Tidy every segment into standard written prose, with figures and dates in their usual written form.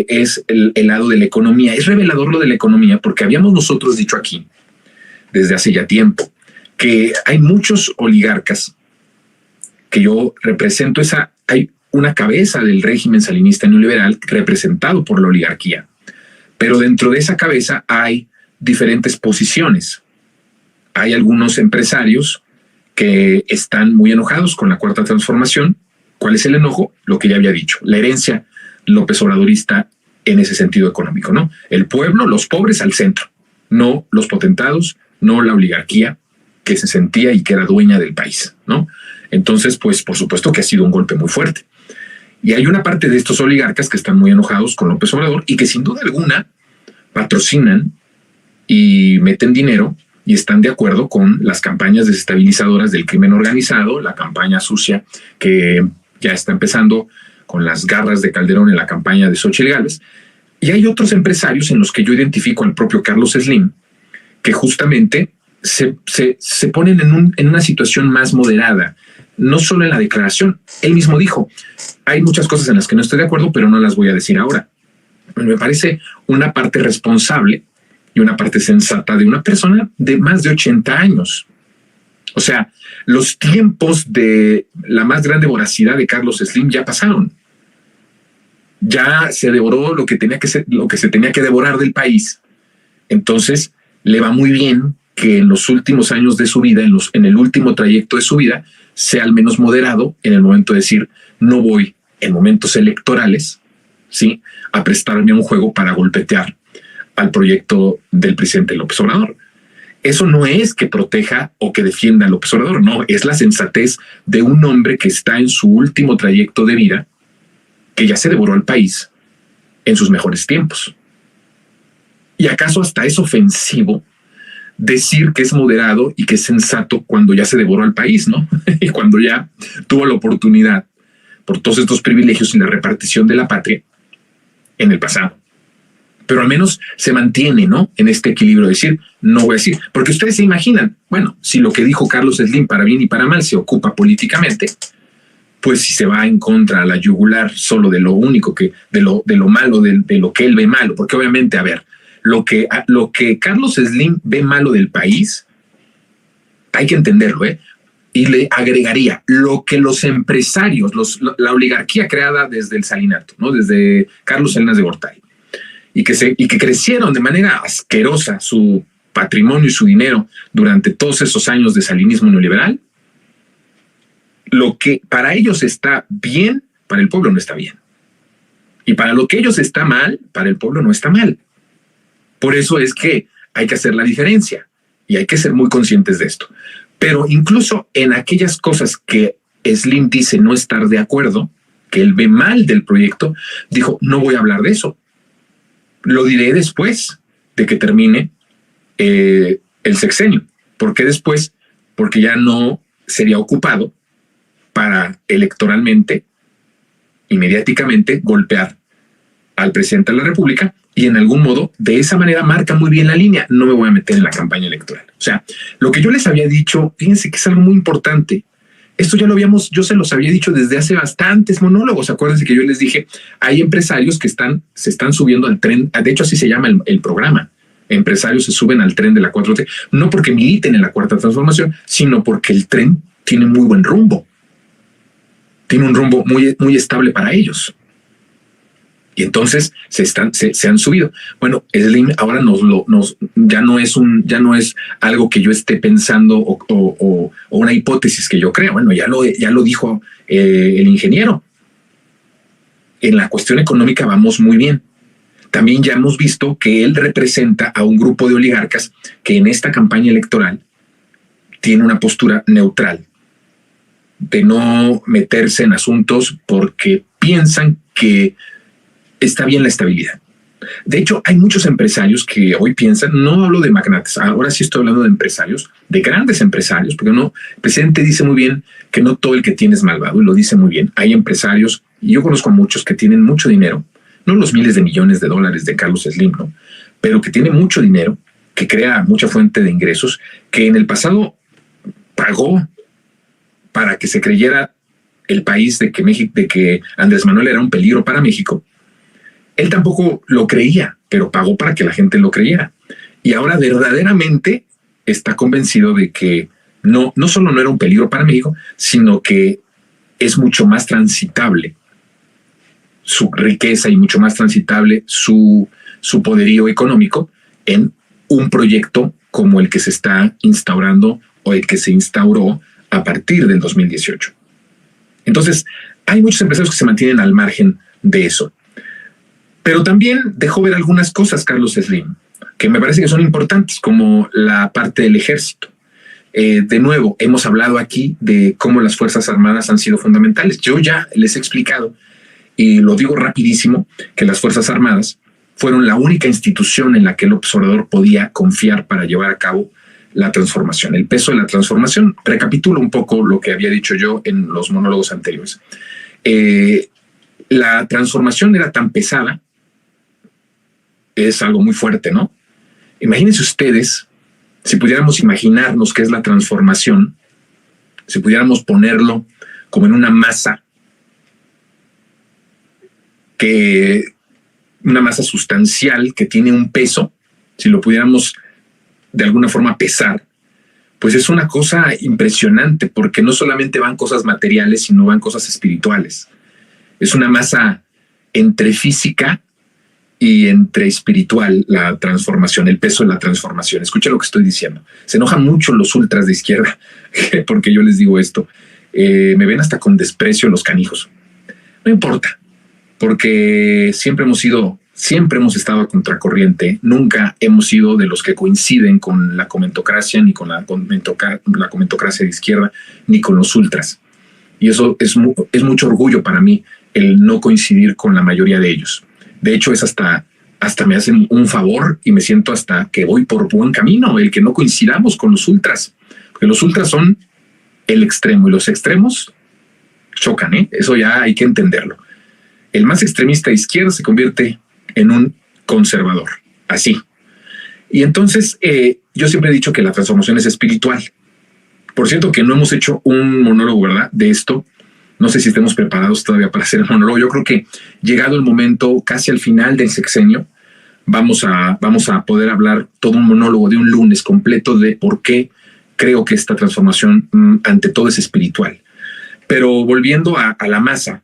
es el lado de la economía. Es revelador lo de la economía porque habíamos nosotros dicho aquí desde hace ya tiempo que hay muchos oligarcas que yo represento. Hay una cabeza del régimen salinista neoliberal representado por la oligarquía, pero dentro de esa cabeza hay diferentes posiciones. Hay algunos empresarios que están muy enojados con la Cuarta Transformación. ¿Cuál es el enojo? Lo que ya había dicho, la herencia López Obradorista en ese sentido económico, ¿no? El pueblo, los pobres al centro, no los potentados, no la oligarquía que se sentía y que era dueña del país, ¿no? Entonces, pues, por supuesto que ha sido un golpe muy fuerte. Y hay una parte de estos oligarcas que están muy enojados con López Obrador y que sin duda alguna patrocinan y meten dinero y están de acuerdo con las campañas desestabilizadoras del crimen organizado, la campaña sucia que ya está empezando con las garras de Calderón en la campaña de Xóchitl Gálvez. Y hay otros empresarios en los que yo identifico al propio Carlos Slim, que justamente se ponen en una situación más moderada, no solo en la declaración. Él mismo dijo, hay muchas cosas en las que no estoy de acuerdo, pero no las voy a decir ahora. Me parece una parte responsable y una parte sensata de una persona de más de 80 años. O sea, los tiempos de la más grande voracidad de Carlos Slim ya pasaron. Ya se devoró lo que se tenía que devorar del país. Entonces, le va muy bien que en los últimos años de su vida, en el último trayecto de su vida, sea al menos moderado en el momento de decir, no voy en momentos electorales, ¿sí?, a prestarme a un juego para golpetear al proyecto del presidente López Obrador. Eso no es que proteja o que defienda a López Obrador, no, es la sensatez de un hombre que está en su último trayecto de vida, que ya se devoró al país en sus mejores tiempos. ¿Y acaso hasta es ofensivo decir que es moderado y que es sensato cuando ya se devoró al país, ¿no? Y cuando ya tuvo la oportunidad por todos estos privilegios y la repartición de la patria en el pasado? Pero al menos se mantiene, ¿no?, en este equilibrio de decir, no voy a decir, porque ustedes se imaginan, bueno, si lo que dijo Carlos Slim para bien y para mal se ocupa políticamente, pues si se va en contra a la yugular solo de lo único de lo malo, de lo que él ve malo, porque obviamente, a ver, lo que Carlos Slim ve malo del país, hay que entenderlo, y le agregaría lo que los empresarios, la oligarquía creada desde el salinato, ¿no?, desde Carlos Salinas de Gortari, y que crecieron de manera asquerosa su patrimonio y su dinero durante todos esos años de salinismo neoliberal. Lo que para ellos está bien, para el pueblo no está bien. Y para lo que ellos está mal, para el pueblo no está mal. Por eso es que hay que hacer la diferencia y hay que ser muy conscientes de esto. Pero incluso en aquellas cosas que Slim dice no estar de acuerdo, que él ve mal del proyecto, dijo, no voy a hablar de eso. Lo diré después de que termine el sexenio. ¿Por qué después? Porque ya no sería ocupado para electoralmente y mediáticamente golpear al presidente de la República, y en algún modo de esa manera marca muy bien la línea. No me voy a meter en la campaña electoral. O sea, lo que yo les había dicho, fíjense que es algo muy importante. Esto ya yo se los había dicho desde hace bastantes monólogos. Acuérdense que yo les dije, hay empresarios que se están subiendo al tren. De hecho, así se llama el programa. Empresarios se suben al tren de la 4T, no porque militen en la Cuarta Transformación, sino porque el tren tiene muy buen rumbo. Tiene un rumbo muy, muy estable para ellos. Y entonces se han subido. Bueno, Slim ahora ya no es algo que yo esté pensando o una hipótesis que yo creo. Bueno, ya lo dijo el ingeniero. En la cuestión económica vamos muy bien. También ya hemos visto que él representa a un grupo de oligarcas que en esta campaña electoral tiene una postura neutral, de no meterse en asuntos porque piensan que está bien la estabilidad. De hecho, hay muchos empresarios que hoy piensan, no hablo de magnates, ahora sí estoy hablando de empresarios, de grandes empresarios, porque el presidente dice muy bien que no todo el que tiene es malvado, y lo dice muy bien. Hay empresarios, y yo conozco a muchos que tienen mucho dinero, no los miles de millones de dólares de Carlos Slim, ¿no?, pero que tiene mucho dinero, que crea mucha fuente de ingresos, que en el pasado pagó para que se creyera el país de que Andrés Manuel era un peligro para México, Él tampoco lo creía, pero pagó para que la gente lo creyera. Y ahora verdaderamente está convencido de que no solo no era un peligro para México, sino que es mucho más transitable su riqueza y mucho más transitable su poderío económico en un proyecto como el que se está instaurando o el que se instauró a partir del 2018. Entonces, hay muchos empresarios que se mantienen al margen de eso. Pero también dejó ver algunas cosas, Carlos Slim, que me parece que son importantes, como la parte del ejército. De nuevo, hemos hablado aquí de cómo las Fuerzas Armadas han sido fundamentales. Yo ya les he explicado, y lo digo rapidísimo, que las Fuerzas Armadas fueron la única institución en la que el observador podía confiar para llevar a cabo la transformación. El peso de la transformación, recapitulo un poco lo que había dicho yo en los monólogos anteriores. La transformación era tan pesada, es algo muy fuerte, ¿no? Imagínense ustedes, si pudiéramos imaginarnos qué es la transformación, si pudiéramos ponerlo como en una masa, una masa sustancial que tiene un peso, si lo pudiéramos de alguna forma pesar, pues es una cosa impresionante, porque no solamente van cosas materiales, sino van cosas espirituales. Es una masa entre física y entre espiritual, la transformación, el peso de la transformación. Escucha lo que estoy diciendo. Se enojan mucho los ultras de izquierda porque yo les digo esto. Me ven hasta con desprecio los canijos. No importa, porque siempre hemos estado a contracorriente. Nunca hemos sido de los que coinciden con la comentocracia, ni con la comentocracia de izquierda, ni con los ultras. Y eso es mucho orgullo para mí, el no coincidir con la mayoría de ellos. De hecho, es hasta me hacen un favor y me siento hasta que voy por buen camino, el que no coincidamos con los ultras, porque los ultras son el extremo y los extremos chocan, ¿eh? Eso ya hay que entenderlo. El más extremista de izquierda se convierte en un conservador, así. Y entonces yo siempre he dicho que la transformación es espiritual. Por cierto que no hemos hecho un monólogo, ¿verdad?, de esto. No sé si estemos preparados todavía para hacer el monólogo. Yo creo que llegado el momento, casi al final del sexenio, vamos a poder hablar todo un monólogo de un lunes completo de por qué creo que esta transformación ante todo es espiritual. Pero volviendo a la masa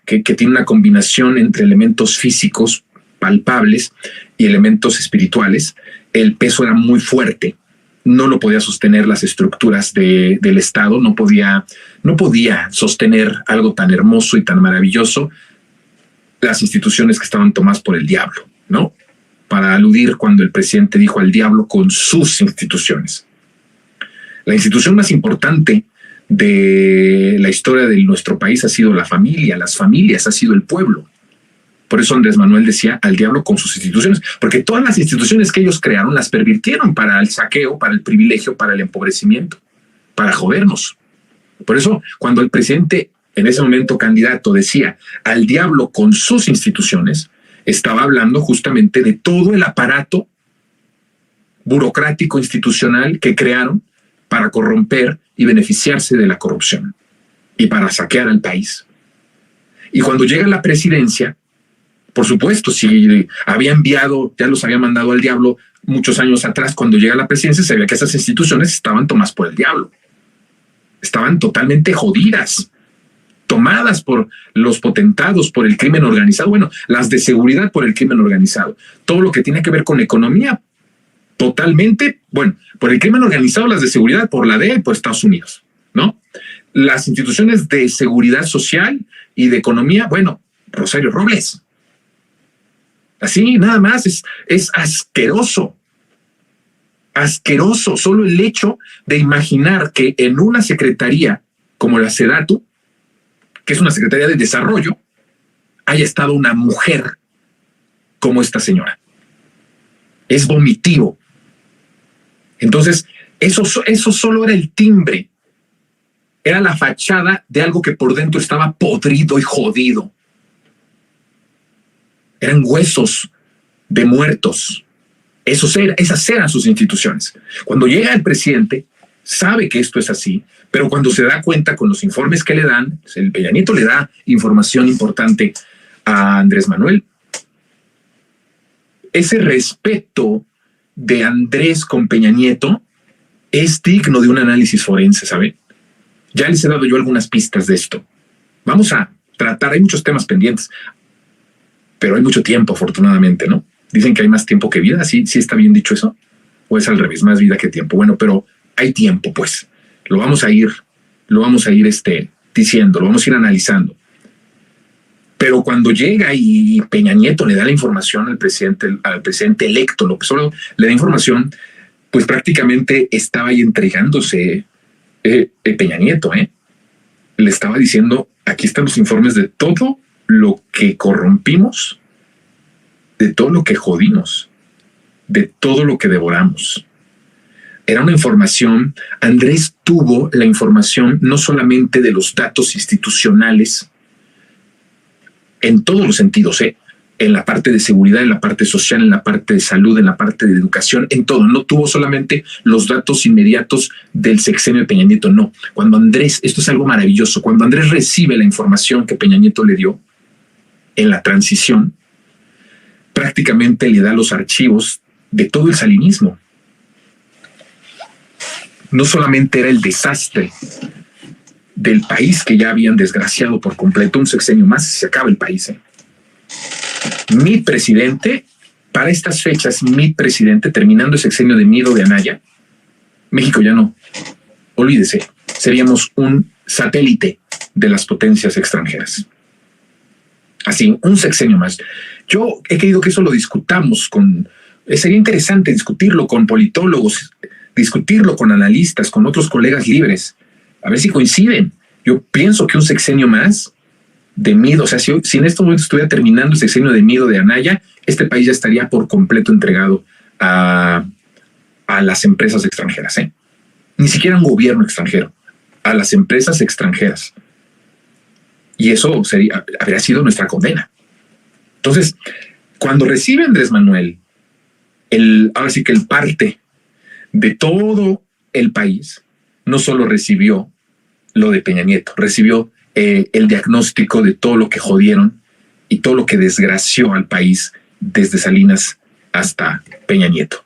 que tiene una combinación entre elementos físicos palpables y elementos espirituales, el peso era muy fuerte. No lo podía sostener las estructuras del Estado, no podía sostener algo tan hermoso y tan maravilloso, las instituciones que estaban tomadas por el diablo, ¿no? Para aludir cuando el presidente dijo al diablo con sus instituciones. La institución más importante de la historia de nuestro país ha sido la familia, las familias, ha sido el pueblo. Por eso Andrés Manuel decía al diablo con sus instituciones, porque todas las instituciones que ellos crearon las pervirtieron para el saqueo, para el privilegio, para el empobrecimiento, para jodernos. Por eso, cuando el presidente, en ese momento candidato, decía al diablo con sus instituciones, estaba hablando justamente de todo el aparato burocrático institucional que crearon para corromper y beneficiarse de la corrupción y para saquear al país. Y cuando llega a la presidencia, por supuesto, si había enviado, ya los había mandado al diablo muchos años atrás, cuando llega a la presidencia se veía que esas instituciones estaban tomadas por el diablo. Estaban totalmente jodidas, tomadas por los potentados, por el crimen organizado. Bueno, las de seguridad por el crimen organizado. Todo lo que tiene que ver con economía, totalmente, bueno, por el crimen organizado, las de seguridad por la DEA y por Estados Unidos, ¿no? Las instituciones de seguridad social y de economía, bueno, Rosario Robles. Así, nada más, es asqueroso. Asqueroso, solo el hecho de imaginar que en una secretaría como la SEDATU, que es una secretaría de desarrollo, haya estado una mujer como esta señora. Es vomitivo. Entonces, eso solo era el timbre, era la fachada de algo que por dentro estaba podrido y jodido. Eran huesos de muertos. Esas eran sus instituciones. Cuando llega el presidente, sabe que esto es así, pero cuando se da cuenta con los informes que le dan, el Peña Nieto le da información importante a Andrés Manuel. Ese respeto de Andrés con Peña Nieto es digno de un análisis forense, ¿saben? Ya les he dado yo algunas pistas de esto. Vamos a tratar, hay muchos temas pendientes, pero hay mucho tiempo, afortunadamente, ¿no? Dicen que hay más tiempo que vida, ¿sí está bien dicho eso? ¿O es al revés, más vida que tiempo? Bueno, pero hay tiempo, pues. Lo vamos a ir diciendo, lo vamos a ir analizando. Pero cuando llega y Peña Nieto le da la información al presidente electo, López Obrador, le da información, pues prácticamente estaba ahí entregándose Peña Nieto, le estaba diciendo, aquí están los informes de todo lo que corrompimos, de todo lo que jodimos, de todo lo que devoramos. Era una información, Andrés tuvo la información no solamente de los datos institucionales, en todos los sentidos, en la parte de seguridad, en la parte social, en la parte de salud, en la parte de educación, en todo. No tuvo solamente los datos inmediatos del sexenio de Peña Nieto, no. Cuando Andrés, esto es algo maravilloso, cuando Andrés recibe la información que Peña Nieto le dio en la transición, prácticamente le da los archivos de todo el salinismo. No solamente era el desastre del país que ya habían desgraciado por completo, un sexenio más y se acaba el país. Mi presidente, para estas fechas, mi presidente, terminando el sexenio de Mido de Anaya, México ya no, olvídese, seríamos un satélite de las potencias extranjeras. Así, un sexenio más. Yo he querido que eso lo discutamos sería interesante discutirlo con politólogos, discutirlo con analistas, con otros colegas libres, a ver si coinciden. Yo pienso que un sexenio más de Mido, o sea, si en este momento estuviera terminando el sexenio de Mido de Anaya, este país ya estaría por completo entregado a las empresas extranjeras, Ni siquiera un gobierno extranjero, a las empresas extranjeras. Y eso habría sido nuestra condena. Entonces, cuando recibe Andrés Manuel, ahora sí que el parte de todo el país, no solo recibió lo de Peña Nieto, recibió el diagnóstico de todo lo que jodieron y todo lo que desgració al país desde Salinas hasta Peña Nieto.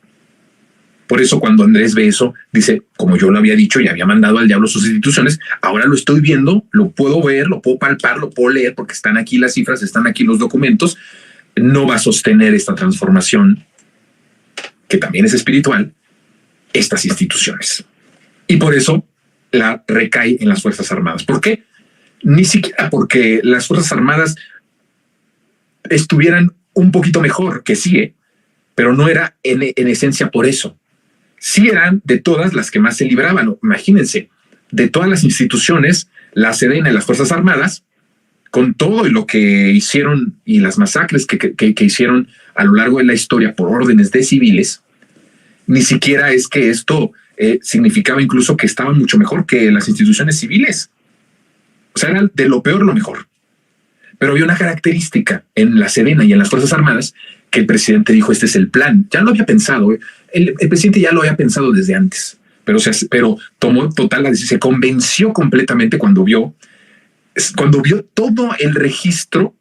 Por eso cuando Andrés ve eso, dice, como yo lo había dicho y había mandado al diablo sus instituciones, ahora lo estoy viendo, lo puedo ver, lo puedo palpar, lo puedo leer, porque están aquí las cifras, están aquí los documentos. No va a sostener esta transformación, que también es espiritual, estas instituciones. Y por eso la recae en las Fuerzas Armadas. ¿Por qué? Ni siquiera porque las Fuerzas Armadas estuvieran un poquito mejor, que sí, pero no era en esencia por eso. Sí eran de todas las que más se libraban. Imagínense, de todas las instituciones, la Sedena y las Fuerzas Armadas, con todo lo que hicieron y las masacres que hicieron a lo largo de la historia por órdenes de civiles, ni siquiera es que esto significaba incluso que estaban mucho mejor que las instituciones civiles. O sea, era de lo peor lo mejor. Pero había una característica en la Sedena y en las Fuerzas Armadas que el presidente dijo, este es el plan. Ya lo había pensado, el presidente ya lo había pensado desde antes, pero tomó total la decisión, se convenció completamente cuando vio todo el registro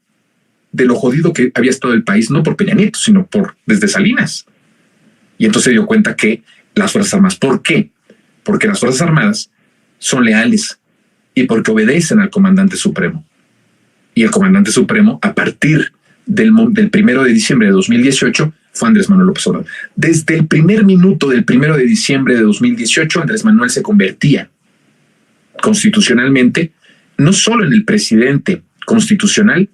de lo jodido que había estado el país, no por Peña Nieto, sino desde Salinas. Y entonces se dio cuenta que las Fuerzas Armadas, ¿por qué? Porque las Fuerzas Armadas son leales y porque obedecen al comandante supremo. Y el comandante supremo, a partir del 1 de diciembre de 2018, fue Andrés Manuel López Obrador. Desde el primer minuto del 1 de diciembre de 2018, Andrés Manuel se convertía constitucionalmente no solo en el presidente constitucional,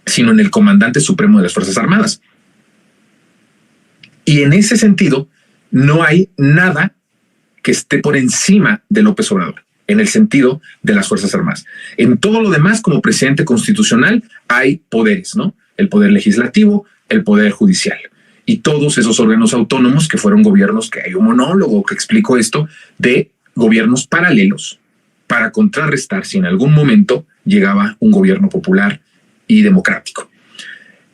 sino en el comandante supremo de las Fuerzas Armadas. Y en ese sentido, no hay nada que esté por encima de López Obrador, en el sentido de las Fuerzas Armadas. En todo lo demás, como presidente constitucional, hay poderes, ¿no? El poder legislativo, el poder judicial. Y todos esos órganos autónomos que fueron gobiernos, que hay un monólogo que explico esto, de gobiernos paralelos para contrarrestar si en algún momento llegaba un gobierno popular y democrático.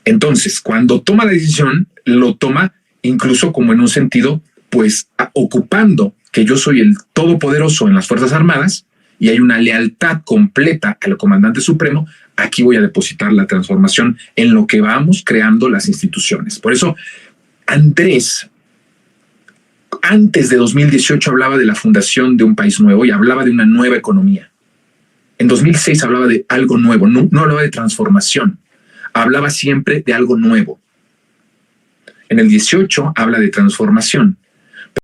Entonces, cuando toma la decisión, lo toma incluso como en un sentido, pues ocupando que yo soy el todopoderoso en las Fuerzas Armadas y hay una lealtad completa al comandante supremo, aquí voy a depositar la transformación en lo que vamos creando las instituciones. Por eso, Andrés, antes de 2018 hablaba de la fundación de un país nuevo y hablaba de una nueva economía. En 2006 hablaba de algo nuevo, no hablaba de transformación, hablaba siempre de algo nuevo. En el 18 habla de transformación